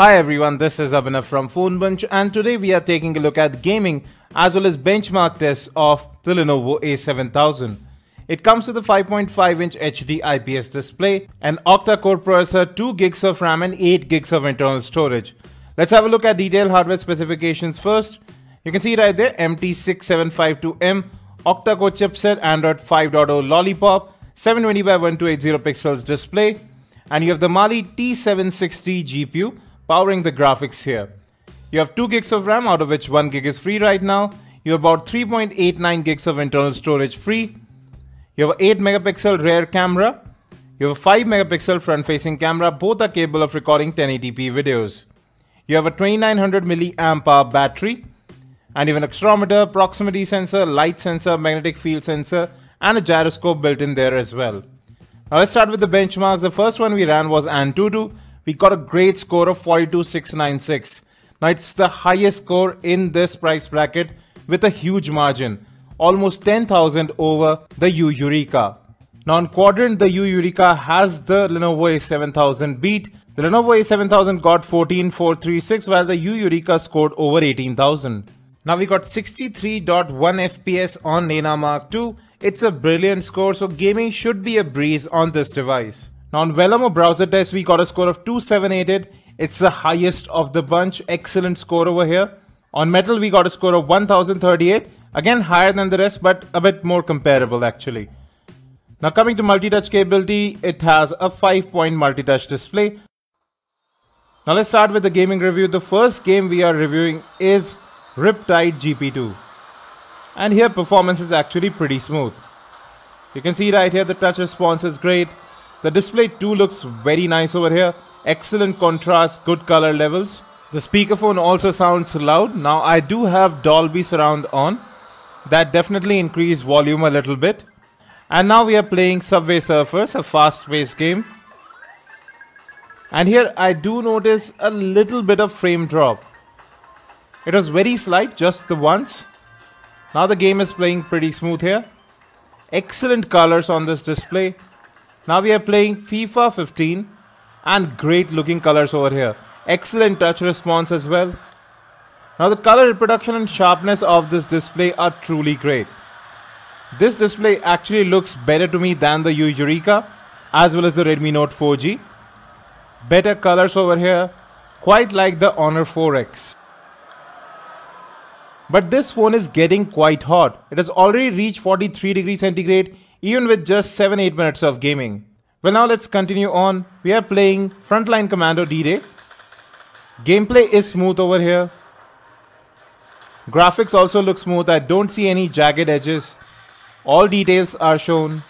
Hi everyone, this is Abhinav from PhoneBunch and today we are taking a look at gaming as well as benchmark tests of the Lenovo A7000. It comes with a 5.5-inch HD IPS display, an octa-core processor, 2 gigs of RAM and 8 gigs of internal storage. Let's have a look at detailed hardware specifications first. You can see right there MT6752M, octa-core chipset, Android 5.0 Lollipop, 720 by 1280 pixels display, and you have the Mali T760 GPU powering the graphics here. You have 2 gigs of RAM, out of which 1 gig is free right now. You have about 3.89 gigs of internal storage free. You have an 8 megapixel rear camera. You have a 5 megapixel front facing camera. Both are capable of recording 1080p videos. You have a 2900 milliamp hour battery. And you have an accelerometer, proximity sensor, light sensor, magnetic field sensor, and a gyroscope built in there as well. Now let's start with the benchmarks. The first one we ran was AnTuTu. We got a great score of 42696. Now it's the highest score in this price bracket with a huge margin, almost 10,000 over the YU Yureka. Now on Quadrant, the YU Yureka has the Lenovo A7000 beat. The Lenovo A7000 got 14436 while the YU Yureka scored over 18,000. Now we got 63.1 FPS on Nenamark 2. It's a brilliant score, so gaming should be a breeze on this device. Now on Vellum browser test, we got a score of 2788. It's the highest of the bunch. Excellent score over here. On Metal, we got a score of 1038. Again, higher than the rest, but a bit more comparable actually. Now coming to multi-touch capability, it has a 5-point multi-touch display. Now let's start with the gaming review. The first game we are reviewing is Riptide GP2. And here performance is actually pretty smooth. You can see right here the touch response is great. The display too looks very nice over here. Excellent contrast, good color levels. The speakerphone also sounds loud. Now I do have Dolby Surround on. That definitely increased volume a little bit. And now we are playing Subway Surfers, a fast-paced game. And here I do notice a little bit of frame drop. It was very slight, just the once. Now the game is playing pretty smooth here. Excellent colors on this display. Now we are playing FIFA 15 and great looking colors over here. Excellent touch response as well. Now the color reproduction and sharpness of this display are truly great. This display actually looks better to me than the YU Yureka as well as the Redmi Note 4G. Better colors over here, quite like the Honor 4X. But this phone is getting quite hot. It has already reached 43 degrees centigrade even with just 7-8 minutes of gaming. Well, now let's continue on. We are playing Frontline Commando D-Day. Gameplay is smooth over here. Graphics also look smooth. I don't see any jagged edges. All details are shown.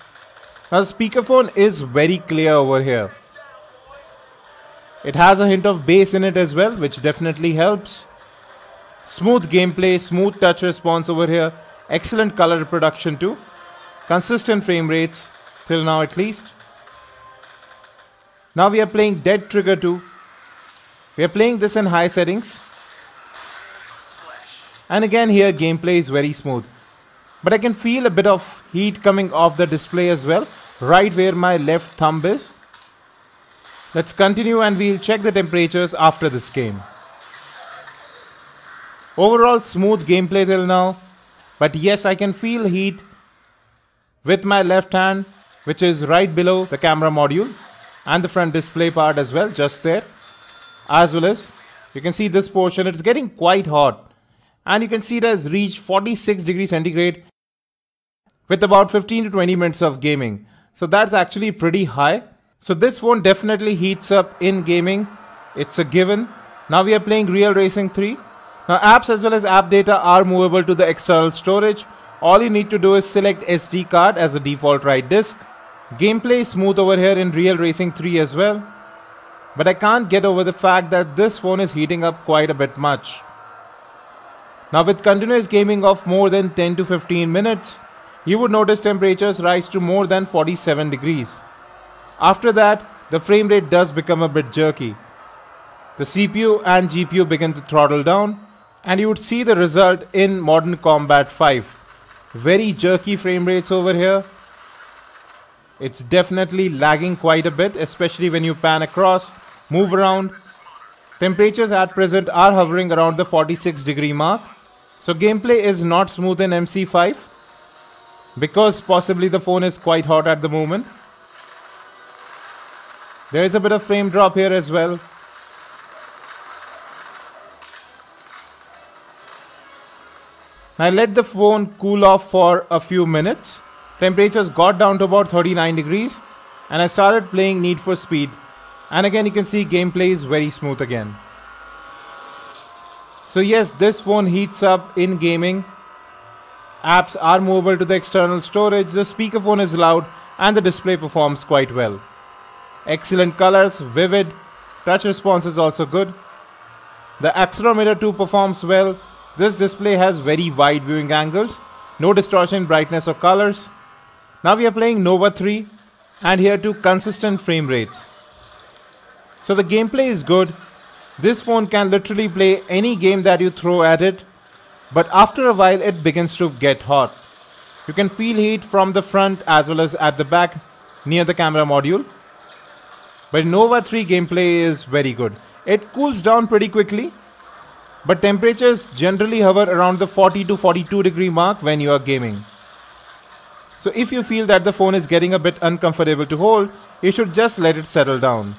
Now the speakerphone is very clear over here. It has a hint of bass in it as well, which definitely helps. Smooth gameplay, smooth touch response over here. Excellent color reproduction too. Consistent frame rates, till now at least. Now we are playing Dead Trigger 2. We are playing this in high settings. And again here gameplay is very smooth. But I can feel a bit of heat coming off the display as well, right where my left thumb is. Let's continue and we'll check the temperatures after this game. Overall smooth gameplay till now. But yes, I can feel heat with my left hand, which is right below the camera module and the front display part as well, just there. As well as you can see this portion, it's getting quite hot. And you can see it has reached 46 degrees centigrade with about 15 to 20 minutes of gaming. So that's actually pretty high. So this phone definitely heats up in gaming. It's a given. Now we are playing Real Racing 3. Now apps as well as app data are movable to the external storage. All you need to do is select SD card as the default write disk. Gameplay is smooth over here in Real Racing 3 as well. But I can't get over the fact that this phone is heating up quite a bit much. Now with continuous gaming of more than 10 to 15 minutes, you would notice temperatures rise to more than 47 degrees. After that, the frame rate does become a bit jerky. The CPU and GPU begin to throttle down, and you would see the result in Modern Combat 5. Very jerky frame rates over here. It's definitely lagging quite a bit, especially when you pan across, move around. Temperatures at present are hovering around the 46-degree mark. So gameplay is not smooth in MC5 because possibly the phone is quite hot at the moment. There is a bit of frame drop here as well. I let the phone cool off for a few minutes. Temperatures got down to about 39 degrees and I started playing Need for Speed. And again you can see gameplay is very smooth again. So yes, this phone heats up in gaming. Apps are movable to the external storage, the speakerphone is loud and the display performs quite well. Excellent colors, vivid, touch response is also good. The accelerometer too performs well. This display has very wide viewing angles, no distortion, brightness or colors. Now we are playing Nova 3 and here too consistent frame rates. So the gameplay is good. This phone can literally play any game that you throw at it, but after a while it begins to get hot. You can feel heat from the front as well as at the back near the camera module. But Nova 3 gameplay is very good. It cools down pretty quickly, but temperatures generally hover around the 40 to 42 degree mark when you are gaming. So if you feel that the phone is getting a bit uncomfortable to hold, you should just let it settle down.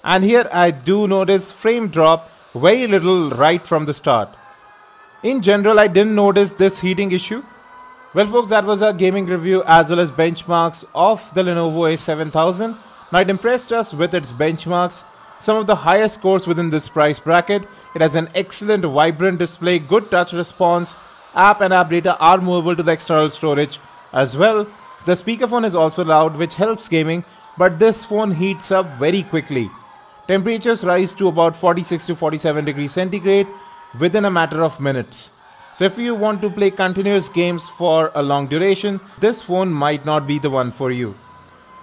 And here I do notice frame drop very little right from the start. In general, I didn't notice this heating issue. Well folks, that was our gaming review as well as benchmarks of the Lenovo A7000. Now it impressed us with its benchmarks, some of the highest scores within this price bracket. It has an excellent vibrant display, good touch response, app and app data are movable to the external storage as well. The speakerphone is also loud which helps gaming, but this phone heats up very quickly. Temperatures rise to about 46 to 47 degrees centigrade within a matter of minutes. So if you want to play continuous games for a long duration, this phone might not be the one for you.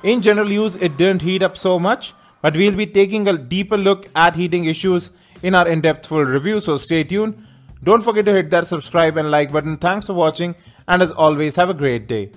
In general use, it didn't heat up so much, but we'll be taking a deeper look at heating issues in our in-depth full review, so stay tuned. Don't forget to hit that subscribe and like button. Thanks for watching and as always, have a great day.